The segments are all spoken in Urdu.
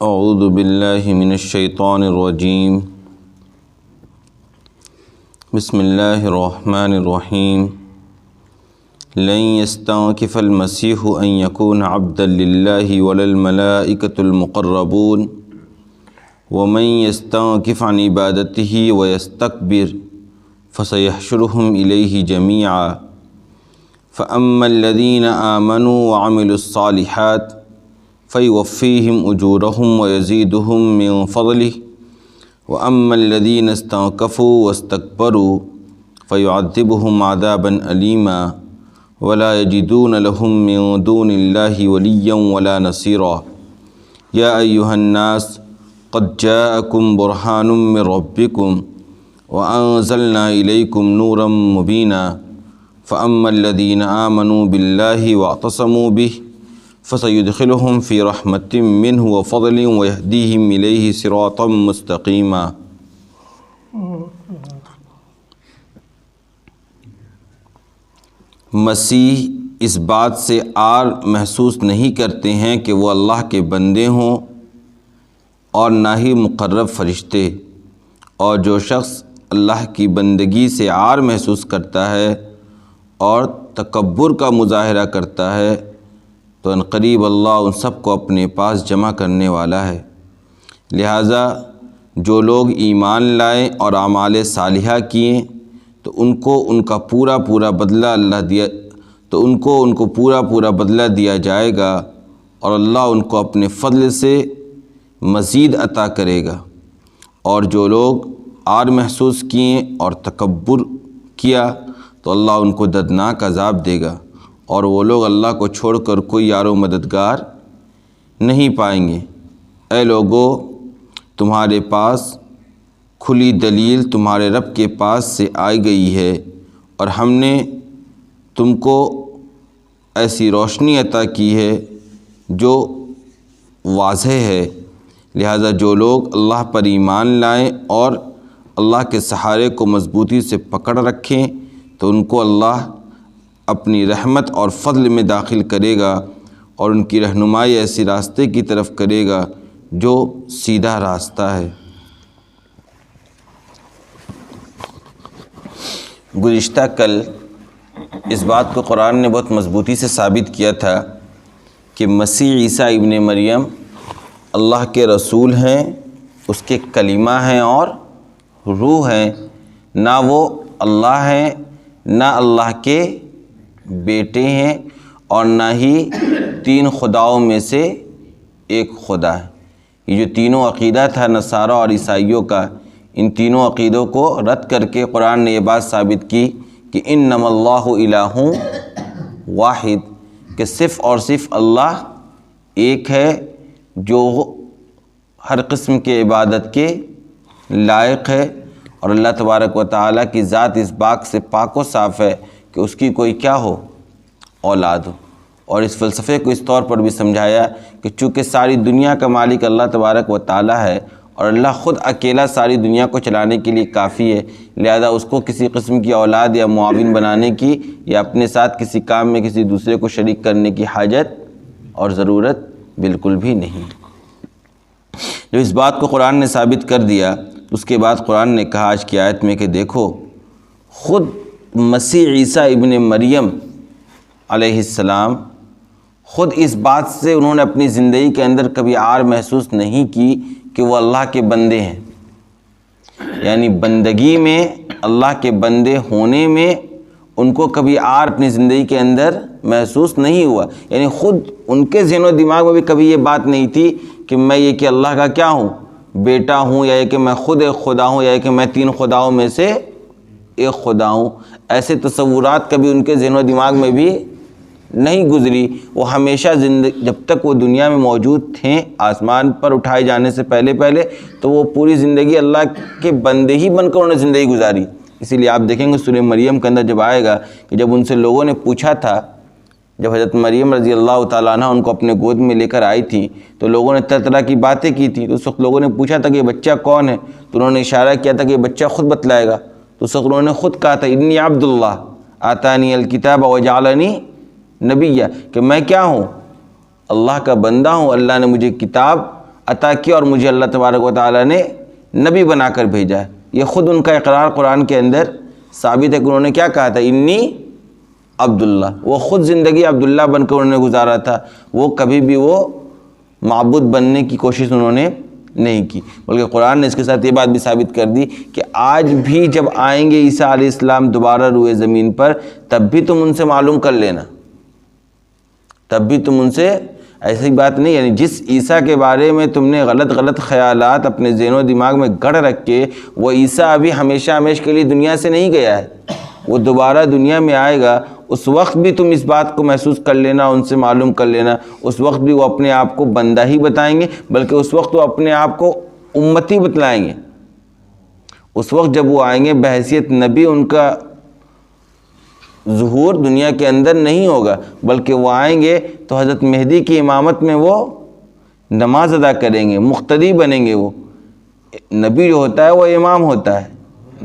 اعوذ باللہ من الشیطان الرجیم بسم اللہ الرحمن الرحیم لن يستنكف المسیح ان يكون عبدا للہ ولا الملائکۃ المقربون ومن يستنكف عن عبادته ويستكبر فسيحشرهم إليه جميعا فأما الذين آمنوا وعملوا الصالحات فيوفيهم أجورهم ويزيدهم من فضله وأما الذين استنكفوا واستكبروا فيعذبهم عذابا أليما ولا يجدون لهم من دون الله وليا ولا نصيرا يا أيها الناس قد جاءكم برهان من ربكم وأنزلنا إليكم نورا مبينا فأما الذين آمنوا بالله واعتصموا به فسيدخلهم في رحمة منه وفضل ويهديهم إليه صراطا مستقيما۔ مسیح اس بات سے عار محسوس نہیں کرتے ہیں کہ وہ اللہ کے بندے ہوں اور نہ ہی مقرب فرشتے، اور جو شخص اللہ کی بندگی سے عار محسوس کرتا ہے اور تکبر کا مظاہرہ کرتا ہے تو عنقریب اللہ ان سب کو اپنے پاس جمع کرنے والا ہے۔ لہٰذا جو لوگ ایمان لائیں اور اعمال صالحہ کیے تو ان کو ان کا پورا بدلہ دیا جائے گا، اور اللہ ان کو اپنے فضل سے مزید عطا کرے گا۔ اور جو لوگ عار محسوس کیے اور تکبر کیا تو اللہ ان کو دردناک عذاب دے گا، اور وہ لوگ اللہ کو چھوڑ کر کوئی یار و مددگار نہیں پائیں گے۔ اے لوگو، تمہارے پاس کھلی دلیل تمہارے رب کے پاس سے آئی گئی ہے، اور ہم نے تم کو ایسی روشنی عطا کی ہے جو واضح ہے۔ لہذا جو لوگ اللہ پر ایمان لائیں اور اللہ کے سہارے کو مضبوطی سے پکڑ رکھیں تو ان کو اللہ اپنی رحمت اور فضل میں داخل کرے گا، اور ان کی رہنمائی ایسی راستے کی طرف کرے گا جو سیدھا راستہ ہے۔ گزشتہ کل اس بات کو قرآن نے بہت مضبوطی سے ثابت کیا تھا کہ مسیح عیسیٰ ابن مریم اللہ کے رسول ہیں، اس کے کلمہ ہیں اور روح ہیں، نہ وہ اللہ ہیں نہ اللہ کے بیٹے ہیں، اور نہ ہی تین خداؤں میں سے ایک خدا ہے۔ یہ جو تینوں عقیدہ تھا نصارہ اور عیسائیوں کا، ان تینوں عقیدوں کو رد کر کے قرآن نے یہ بات ثابت کی کہ انما اللہ الہ واحد، کہ صرف اور صرف اللہ ایک ہے جو ہر قسم کے عبادت کے لائق ہے، اور اللہ تبارک و تعالیٰ کی ذات اس بات سے پاک و صاف ہے کہ اس کی کوئی کیا ہو، اولاد ہو۔ اور اس فلسفے کو اس طور پر بھی سمجھایا کہ چونکہ ساری دنیا کا مالک اللہ تبارک و تعالیٰ ہے اور اللہ خود اکیلا ساری دنیا کو چلانے کے لیے کافی ہے، لہذا اس کو کسی قسم کی اولاد یا معاون بنانے کی یا اپنے ساتھ کسی کام میں کسی دوسرے کو شریک کرنے کی حاجت اور ضرورت بالکل بھی نہیں۔ جو اس بات کو قرآن نے ثابت کر دیا، اس کے بعد قرآن نے کہا آج کی آیت میں کہ دیکھو، خود مسیح عیسیٰ ابن مریم علیہ السلام خود اس بات سے انہوں نے اپنی زندگی کے اندر کبھی عار محسوس نہیں کی کہ وہ اللہ کے بندے ہیں، یعنی بندگی میں، اللہ کے بندے ہونے میں ان کو کبھی عار اپنی زندگی کے اندر محسوس نہیں ہوا، یعنی خود ان کے ذہن و دماغ میں بھی کبھی یہ بات نہیں تھی کہ میں یہ کہ اللہ کا کیا ہوں، بیٹا ہوں، یا یہ کہ میں خود ایک خدا ہوں، یا یہ کہ میں تین خداؤں میں سے ایک خدا ہوں۔ ایسے تصورات کبھی ان کے ذہن و دماغ میں بھی نہیں گزری۔ وہ ہمیشہ جب تک وہ دنیا میں موجود تھے، آسمان پر اٹھائے جانے سے پہلے تو وہ پوری زندگی اللہ کے بندے ہی بن کر انہوں نے زندگی گزاری۔ اسی لیے آپ دیکھیں گے سورہ مریم کے اندر جب آئے گا کہ جب ان سے لوگوں نے پوچھا تھا، جب حضرت مریم رضی اللہ تعالیٰ عنہ ان کو اپنے گود میں لے کر آئی تھیں تو لوگوں نے طرح طرح کی باتیں کی تھیں، تو اس وقت لوگوں نے پوچھا تھا کہ یہ بچہ کون ہے، تو انہوں نے اشارہ کیا تھا کہ یہ بچہ خود بتلائے گا، تو اس وقت انہوں نے خود کہا تھا انی عبد اللہ آتانی الکتاب وجعلنی نبیہ، کہ میں کیا ہوں، اللہ کا بندہ ہوں، اللہ نے مجھے کتاب عطا کیا اور مجھے اللہ تبارک و تعالیٰ نے نبی بنا کر بھیجا ہے۔ یہ خود ان کا اقرار قرآن کے اندر ثابت ہے کہ انہوں نے کیا کہا تھا، انی عبداللہ۔ وہ خود زندگی عبداللہ بن کر انہوں نے گزارا تھا، وہ کبھی بھی وہ معبود بننے کی کوشش انہوں نے نہیں کی، بلکہ قرآن نے اس کے ساتھ یہ بات بھی ثابت کر دی کہ آج بھی جب آئیں گے عیسیٰ علیہ السلام دوبارہ روئے زمین پر، تب بھی تم ان سے معلوم کر لینا، تب بھی تم ان سے، ایسی بات نہیں، یعنی جس عیسیٰ کے بارے میں تم نے غلط خیالات اپنے ذہن و دماغ میں گڑھ رکھ کے، وہ عیسیٰ ابھی ہمیشہ کے لیے دنیا سے نہیں گیا ہے، وہ دوبارہ دنیا میں آئے گا، اس وقت بھی تم اس بات کو محسوس کر لینا، ان سے معلوم کر لینا، اس وقت بھی وہ اپنے آپ کو بندہ ہی بتائیں گے، بلکہ اس وقت وہ اپنے آپ کو امتی بتلائیں گے۔ اس وقت جب وہ آئیں گے بحیثیت نبی، ان کا ظہور دنیا کے اندر نہیں ہوگا، بلکہ وہ آئیں گے تو حضرت مہدی کی امامت میں وہ نماز ادا کریں گے، مقتدی بنیں گے۔ وہ نبی جو ہوتا ہے وہ امام ہوتا ہے،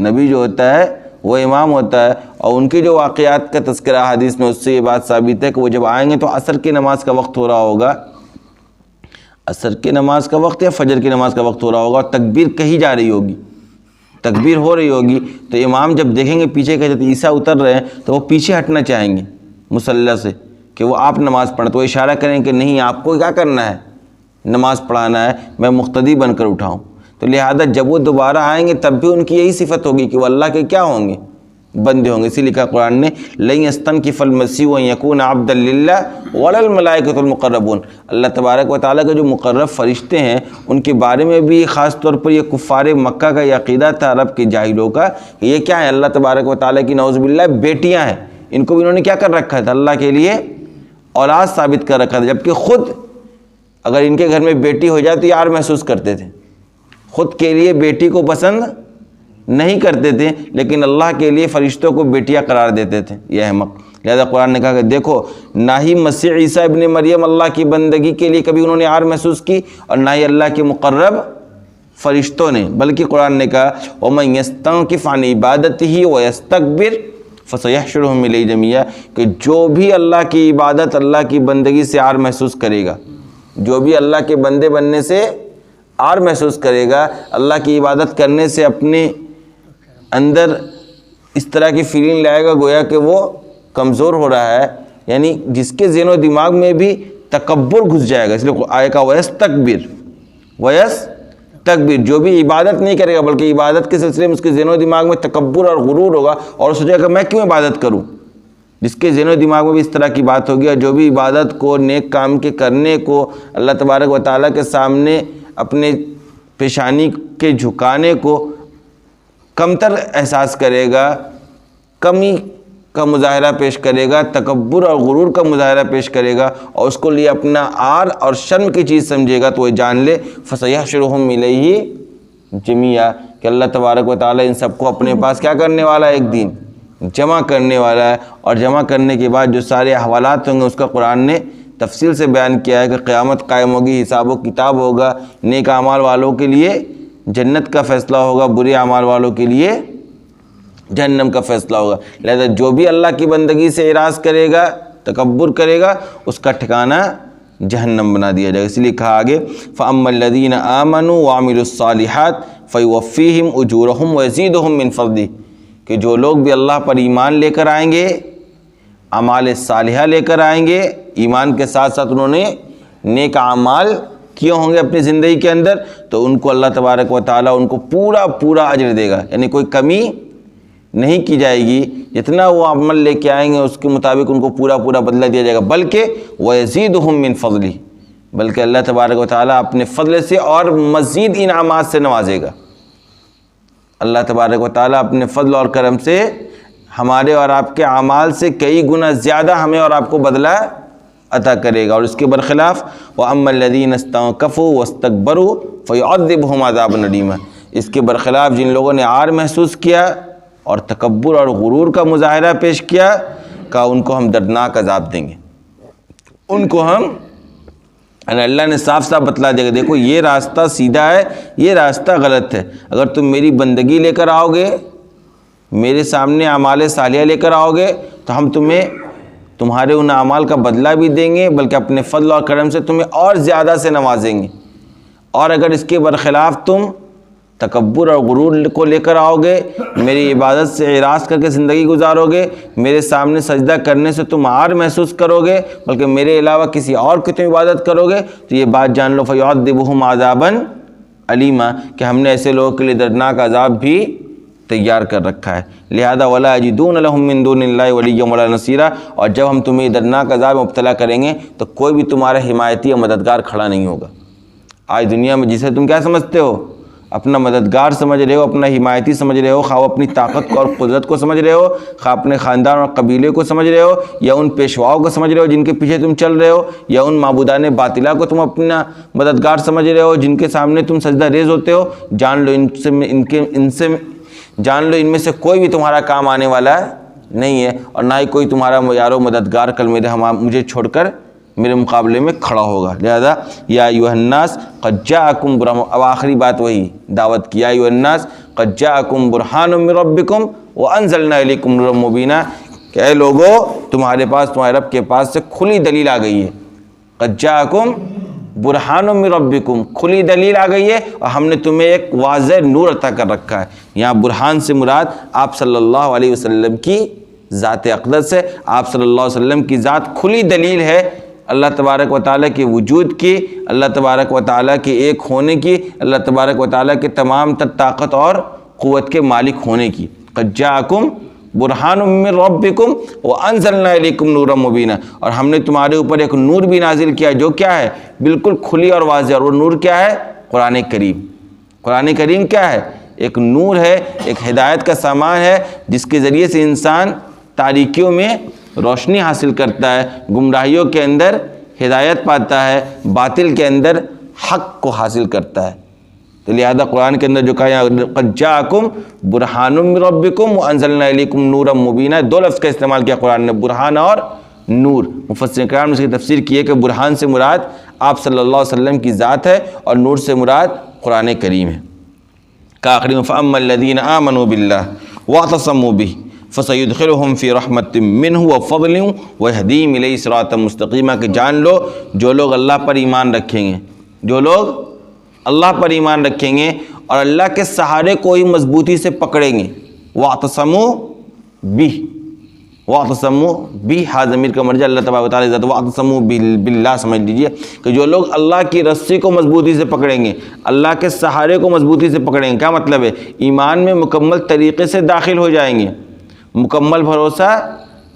نبی جو ہوتا ہے وہ امام ہوتا ہے، اور ان کی جو واقعات کا تذکرہ حدیث میں، اس سے یہ بات ثابت ہے کہ وہ جب آئیں گے تو عصر کی نماز کا وقت ہو رہا ہوگا، عصر کی نماز کا وقت یا فجر کی نماز کا وقت ہو رہا ہوگا، اور تکبیر کہی جا رہی ہوگی، تکبیر ہو رہی ہوگی، تو امام جب دیکھیں گے پیچھے کہ حضرت عیسیٰ اتر رہے ہیں تو وہ پیچھے ہٹنا چاہیں گے مصلی سے کہ وہ آپ نماز پڑھیں، تو وہ اشارہ کریں کہ نہیں، آپ کو کیا کرنا ہے، نماز پڑھانا ہے، میں مقتدی بن کر اٹھاؤں۔ تو لہذا جب وہ دوبارہ آئیں گے تب بھی ان کی یہی صفت ہوگی کہ وہ اللہ کے کیا ہوں گے، بندے ہوں گے۔ اسی لیے کہا قرآن نے لن یستنکف المسیح ان یکون عبدا للہ ولا الملائکۃ المقربون، اللہ تبارک و تعالیٰ کے جو مقرب فرشتے ہیں ان کے بارے میں بھی خاص طور پر یہ کفار مکہ کا یہ عقیدہ تھا، عرب کے جاہلوں کا، کہ یہ کیا ہے، اللہ تبارک و تعالیٰ کی نعوذ باللہ بیٹیاں ہیں، ان کو بھی انہوں نے کیا کر رکھا تھا، اللہ کے لیے اولاد ثابت کر رکھا تھا، جبکہ خود اگر ان کے گھر میں بیٹی ہو جائے تو یار محسوس کرتے تھے، خود کے لیے بیٹی کو پسند نہیں کرتے تھے، لیکن اللہ کے لیے فرشتوں کو بیٹیاں قرار دیتے تھے، یہ احمق۔ لہذا قرآن نے کہا کہ دیکھو، نہ ہی مسیح عیسیٰ ابن مریم اللہ کی بندگی کے لیے کبھی انہوں نے عار محسوس کی، اور نہ ہی اللہ کے مقرب فرشتوں نے، بلکہ قرآن نے کہا وَمَن يَسْتَنْكِفْ عَنْ عِبَادَتِهِ وَيَسْتَكْبِرْ فَسَيَحْشُرُهُمْ إِلَيْهِ جَمِيعًا، کہ جو بھی اللہ کی عبادت، اللہ کی بندگی سے عار محسوس کرے گا، جو بھی اللہ کے بندے بننے سے عار محسوس کرے گا، اللہ کی عبادت کرنے سے اپنے اندر اس طرح کی فیلنگ لائے گا گویا کہ وہ کمزور ہو رہا ہے، یعنی جس کے ذہن و دماغ میں بھی تکبر گھس جائے گا، اس لیے آئے کا ویستکبر، جو بھی عبادت نہیں کرے گا بلکہ عبادت کے سلسلے میں اس کے ذہن و دماغ میں تکبر اور غرور ہوگا، اور سوچے گا کہ میں کیوں عبادت کروں، جس کے ذہن و دماغ میں بھی اس طرح کی بات ہوگی، اور جو بھی عبادت کو، نیک کام کے کرنے کو، اللہ تبارک و تعالیٰ کے سامنے اپنے پیشانی کے جھکانے کو کمتر احساس کرے گا، کمی کا مظاہرہ پیش کرے گا، تکبر اور غرور کا مظاہرہ پیش کرے گا، اور اس کو لیے اپنا عار اور شرم کی چیز سمجھے گا، تو وہ جان لے فَسَيَحْشُرُهُمْ إِلَيْهِ جَمِيعًا، کہ اللہ تبارک و تعالیٰ ان سب کو اپنے پاس کیا کرنے والا ہے، ایک دن جمع کرنے والا ہے، اور جمع کرنے کے بعد جو سارے احوالات ہوں گے اس کا قرآن نے تفصیل سے بیان کیا ہے کہ قیامت قائم ہوگی، حساب و کتاب ہوگا، نیک اعمال والوں کے لیے جنت کا فیصلہ ہوگا، برے اعمال والوں کے لیے جہنم کا فیصلہ ہوگا۔ لہذا جو بھی اللہ کی بندگی سے اعراض کرے گا، تکبر کرے گا، اس کا ٹھکانہ جہنم بنا دیا جائے گا۔ اس لیے کہا آگے فَأَمَّا الَّذِينَ آمَنُوا وَعَمِلُوا الصَّالِحَاتِ فَيُوَفِّيهِمْ أُجُورَهُمْ وَيَزِيدُهُمْ مِنْ فَضْلِهِ، کہ جو لوگ بھی اللہ پر ایمان لے کر آئیں گے، اعمال صالحہ لے کر آئیں گے، ایمان کے ساتھ ساتھ انہوں نے نیک اعمال کیے ہوں گے اپنی زندگی کے اندر، تو ان کو اللہ تبارک و تعالیٰ ان کو پورا اجر دے گا، یعنی کوئی کمی نہیں کی جائے گی، جتنا وہ عمل لے کے آئیں گے اس کے مطابق ان کو پورا بدلہ دیا جائے گا، بلکہ وَيَزِيدُهُمْ مِنْ فَضْلِهِ، بلکہ اللہ تبارک و تعالیٰ اپنے فضل سے اور مزید انعامات سے نوازے گا۔ اللہ تبارک و تعالیٰ اپنے فضل اور کرم سے ہمارے اور آپ کے اعمال سے کئی گنا زیادہ ہمیں اور آپ کو بدلہ عطا کرے گا۔ اور اس کے برخلاف وَأَمَّا الَّذِينَ اسْتَنكَفُوا وَاسْتَكْبَرُوا فَيُعَذِّبُهُمْ عَذَابًا أَلِيمًا، اس کے برخلاف جن لوگوں نے عار محسوس کیا اور تکبر اور غرور کا مظاہرہ پیش کیا، کہا ان کو ہم دردناک عذاب دیں گے، ان کو ہم، اللہ نے صاف بتلا دے گا، دیکھو یہ راستہ سیدھا ہے، یہ راستہ غلط ہے، اگر تم میری بندگی لے کر آؤ گے، میرے سامنے اعمال صالحہ لے کر آؤ گے، تو ہم تمہیں تمہارے ان اعمال کا بدلہ بھی دیں گے، بلکہ اپنے فضل اور کرم سے تمہیں اور زیادہ سے نوازیں گے، اور اگر اس کے برخلاف تم تکبر اور غرور کو لے کر آؤ گے، میری عبادت سے اعراض کر کے زندگی گزارو گے، میرے سامنے سجدہ کرنے سے تم عار محسوس کرو گے، بلکہ میرے علاوہ کسی اور کی تم عبادت کرو گے، تو یہ بات جان لو فَيُعَذِّبُهُمْ عَذَابًا عَلِيمًا کہ ہم نے ایسے لوگوں کے لیے دردناک عذاب بھی تیار کر رکھا ہے۔ لہذا وَلَا يَجِدُونَ لَهُم مِّن دُونِ اللَّهِ وَلِيًّا وَلَا نَصِيرًا، اور جب ہم تمہیں دردناک عذاب میں مبتلا کریں گے تو کوئی بھی تمہارا حمایتی اور مددگار کھڑا نہیں ہوگا۔ آج دنیا میں جسے تم کیا سمجھتے ہو؟ اپنا مددگار سمجھ رہے ہو، اپنا حمایتی سمجھ رہے ہو، خواہ اپنی طاقت کو اور قدرت کو سمجھ رہے ہو، خواہ اپنے خاندان اور قبیلے کو سمجھ رہے ہو، یا ان پیشواؤں کو سمجھ رہے ہو جن کے پیچھے تم چل رہے ہو، یا ان معبودان باطلہ کو تم اپنا مددگار سمجھ رہے ہو جن کے سامنے تم سجدہ ریز ہوتے ہو، جان لو ان میں سے کوئی بھی تمہارا کام آنے والا نہیں ہے، اور نہ ہی کوئی تمہارا یار و مددگار کل مجھے چھوڑ کر میرے مقابلے میں کھڑا ہوگا۔ لہذا یا ایھا الناس قد جاءکم برہان، اب آخری بات وہی دعوت کی، یا ایھا الناس قد جاءکم برہان من ربکم وانزلنا الیکم نورا مبینا، کہ اے لوگو تمہارے رب کے پاس سے کھلی دلیل آ گئی ہے۔ قد جاءکم برہان من ربکم، کھلی دلیل آ گئی ہے، اور ہم نے تمہیں ایک واضح نور عطا کر رکھا ہے۔ یہاں برہان سے مراد آپ صلی اللہ علیہ وسلم کی ذات اقدس ہے۔ آپ صلی اللہ علیہ وسلم کی ذات کھلی دلیل ہے اللہ تبارک و تعالیٰ کے وجود کی، اللہ تبارک و تعالیٰ کے ایک ہونے کی، اللہ تبارک و تعالیٰ کے تمام تر طاقت اور قوت کے مالک ہونے کی۔ قد جاءکم برہان من ربکم وانزلنا الیکم نورا مبینا، اور ہم نے تمہارے اوپر ایک نور بھی نازل کیا جو کیا ہے؟ بالکل کھلی اور واضح، اور وہ نور کیا ہے؟ قرآن کریم۔ قرآن کریم کیا ہے؟ ایک نور ہے، ایک ہدایت کا سامان ہے جس کے ذریعے سے انسان تاریکیوں میں روشنی حاصل کرتا ہے، گمراہیوں کے اندر ہدایت پاتا ہے، باطل کے اندر حق کو حاصل کرتا ہے۔ تو لہذا قرآن کے اندر جو کہا قد جاءکم برہان من ربکم وانزلنا الیکم نورا مبینا، دو لفظ کا استعمال کیا قرآن نے، برہان اور نور۔ مفسرین کرام نے اس کی تفسیر کی ہے کہ برہان سے مراد آپ صلی اللہ علیہ وسلم کی ذات ہے، اور نور سے مراد قرآن کریم ہے۔ کہ آخری میں فَأَمَّا الَّذِينَ آمَنُوا بِاللَّهِ وَاعْتَصَمُوا بِهِ فَسَيُدْخِلُهُمْ فِي رَحْمَةٍ مِّنْهُ وَفَضْلٍ وَيَهْدِيهِمْ إِلَيْهِ صِرَاطًا مُسْتَقِيمًا، کہ جان لو جو لوگ اللہ پر ایمان رکھیں گے، جو لوگ اللہ پر ایمان رکھیں گے اور اللہ کے سہارے کو ہی مضبوطی سے پکڑیں گے، وَاعْتَصَمُوا بِهِ، وَاعْتَصَمُوا بِهِ، ہا ضمیر کا مرجع اللہ تبارک و تعالیٰ ذات، وَاعْتَصَمُوا بِاللَّهِ سمجھ لیجئے کہ جو لوگ اللہ کی رسی کو مضبوطی سے پکڑیں گے، اللہ کے سہارے کو مضبوطی سے پکڑیں گے، کیا مطلب ہے؟ ایمان میں مکمل طریقے سے داخل ہو جائیں گے، مکمل بھروسہ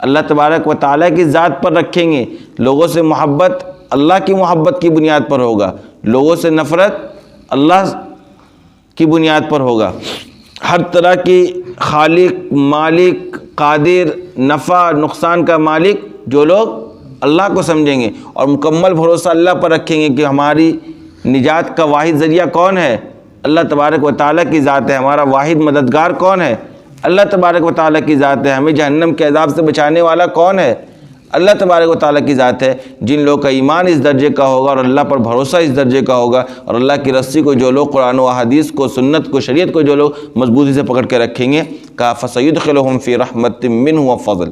اللہ تبارک و تعالیٰ کی ذات پر رکھیں گے، لوگوں سے محبت اللہ کی محبت کی بنیاد پر ہوگا، لوگوں سے نفرت اللہ کی بنیاد پر ہوگا، ہر طرح کی خالق، مالک، قادر، نفع نقصان کا مالک جو لوگ اللہ کو سمجھیں گے اور مکمل بھروسہ اللہ پر رکھیں گے کہ ہماری نجات کا واحد ذریعہ کون ہے؟ اللہ تبارک و تعالیٰ کی ذات ہے، ہمارا واحد مددگار کون ہے؟ اللہ تبارک و تعالیٰ کی ذات ہے، ہمیں جہنم کے عذاب سے بچانے والا کون ہے؟ اللہ تبارک و تعالیٰ کی ذات ہے۔ جن لوگوں کا ایمان اس درجے کا ہوگا اور اللہ پر بھروسہ اس درجے کا ہوگا، اور اللہ کی رسی کو جو لوگ قرآن و احادیث کو، سنت کو، شریعت کو جو لوگ مضبوطی سے پکڑ کے رکھیں گے، کہا فَسَيُدْخِلُهُمْ فِي رَحْمَةٍ مِّنْهُ وَفَضْلٍ،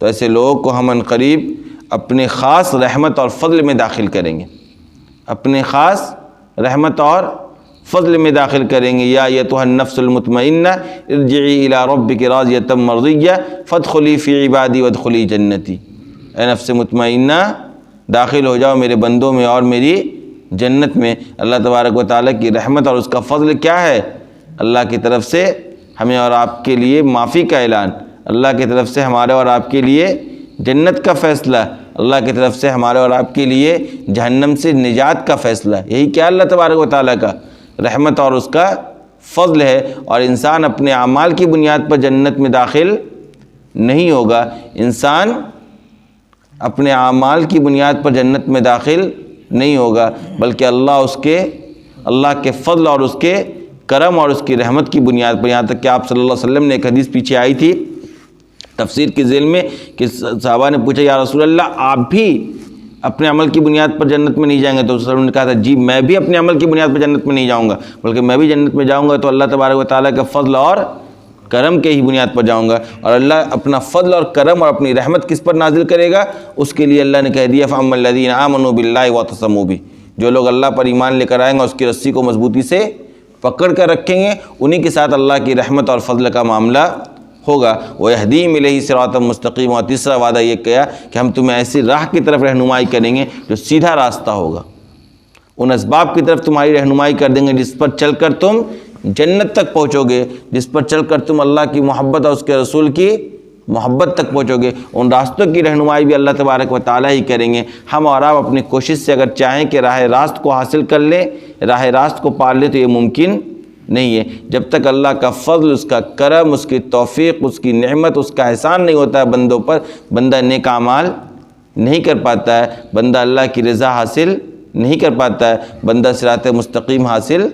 تو ایسے لوگوں کو ہم عنقریب اپنے خاص رحمت اور فضل میں داخل کریں گے، اپنے خاص رحمت اور فضل میں داخل کریں گے۔ یا ایتھا النفس المطمئنہ ارجعی الی ربک راضیۃ مرضیہ فادخلی فی عبادی وادخلی جنتی، اے نفس مطمئنہ داخل ہو جاؤ میرے بندوں میں اور میری جنت میں۔ اللہ تبارک و تعالیٰ کی رحمت اور اس کا فضل کیا ہے؟ اللہ کی طرف سے ہمیں اور آپ کے لیے معافی کا اعلان، اللہ کی طرف سے ہمارے اور آپ کے لیے جنت کا فیصلہ، اللہ کی طرف سے ہمارے اور آپ کے لیے جہنم سے نجات کا فیصلہ۔ یہی کیا اللہ تبارک و تعالیٰ کا رحمت اور اس کا فضل ہے، اور انسان اپنے اعمال کی بنیاد پر جنت میں داخل نہیں ہوگا، انسان اپنے اعمال کی بنیاد پر جنت میں داخل نہیں ہوگا، بلکہ اللہ کے فضل اور اس کے کرم اور اس کی رحمت کی بنیاد پر۔ یہاں تک کہ آپ صلی اللہ علیہ وسلم نے ایک حدیث پیچھے آئی تھی تفسیر کے ذیل میں کہ صحابہ نے پوچھا یا رسول اللہ آپ بھی اپنے عمل کی بنیاد پر جنت میں نہیں جائیں گے؟ تو رسول اللہ نے کہا تھا جی میں بھی اپنے عمل کی بنیاد پر جنت میں نہیں جاؤں گا، بلکہ میں بھی جنت میں جاؤں گا تو اللہ تبارک و تعالیٰ کے فضل اور کرم کے ہی بنیاد پر جاؤں گا۔ اور اللہ اپنا فضل اور کرم اور اپنی رحمت کس پر نازل کرے گا؟ اس کے لیے اللہ نے کہہ دیا فَأَمَّا الَّذِينَ آمَنُوا بِاللَّهِ وَاعْتَصَمُوا بِهِ، جو لوگ اللہ پر ایمان لے کر آئیں گے اس کی رسی کو مضبوطی سے پکڑ کر رکھیں گے، انہی کے ساتھ اللہ کی رحمت اور فضل کا معاملہ ہوگا۔ وَيَهْدِيهِمْ إِلَيْهِ صِرَاطًا مُسْتَقِيمًا، اور تیسرا وعدہ یہ کیا کہ ہم تمہیں ایسی راہ کی طرف رہنمائی کریں گے جو سیدھا راستہ ہوگا، ان اسباب کی طرف تمہاری رہنمائی کر دیں گے جس پر چل کر تم جنت تک پہنچو گے، جس پر چل کر تم اللہ کی محبت اور اس کے رسول کی محبت تک پہنچو گے۔ ان راستوں کی رہنمائی بھی اللہ تبارک و تعالیٰ ہی کریں گے۔ ہم اور آپ اپنی کوشش سے اگر چاہیں کہ راہ راست کو حاصل کر لیں، راہ راست کو پا لیں، تو یہ ممکن نہیں ہے۔ جب تک اللہ کا فضل، اس کا کرم، اس کی توفیق، اس کی نعمت، اس کا احسان نہیں ہوتا ہے بندوں پر، بندہ نیک اعمال نہیں کر پاتا ہے، بندہ اللہ کی رضا حاصل نہیں کر پاتا ہے، بندہ صراط مستقیم حاصل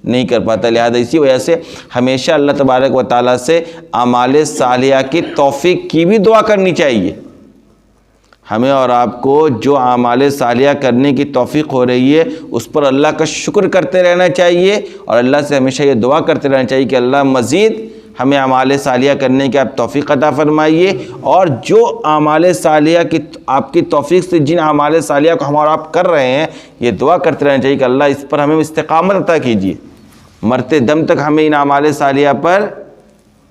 نہیں کر پاتا۔ لہذا اسی وجہ سے ہمیشہ اللہ تبارک و تعالیٰ سے اعمال صالحہ کی توفیق کی بھی دعا کرنی چاہیے۔ ہمیں اور آپ کو جو اعمال صالحہ کرنے کی توفیق ہو رہی ہے اس پر اللہ کا شکر کرتے رہنا چاہیے، اور اللہ سے ہمیشہ یہ دعا کرتے رہنا چاہیے کہ اللہ مزید ہمیں اعمال صالحہ کرنے کی آپ توفیق عطا فرمائیے، اور جو اعمال صالحہ کی آپ کی توفیق سے جن اعمال صالحہ کو ہم اور آپ کر رہے ہیں، یہ دعا کرتے رہنا چاہیے کہ اللہ اس پر ہمیں استقامت عطا کیجیے، مرتے دم تک ہمیں ان اعمال صالحہ پر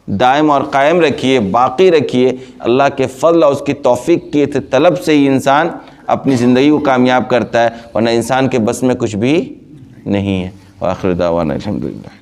دائم اور قائم رکھیے، باقی رکھیے۔ اللہ کے فضل اور اس کی توفیق کی طلب سے ہی انسان اپنی زندگی کو کامیاب کرتا ہے، ورنہ انسان کے بس میں کچھ بھی نہیں ہے۔ وآخر دعوانا الحمدللہ۔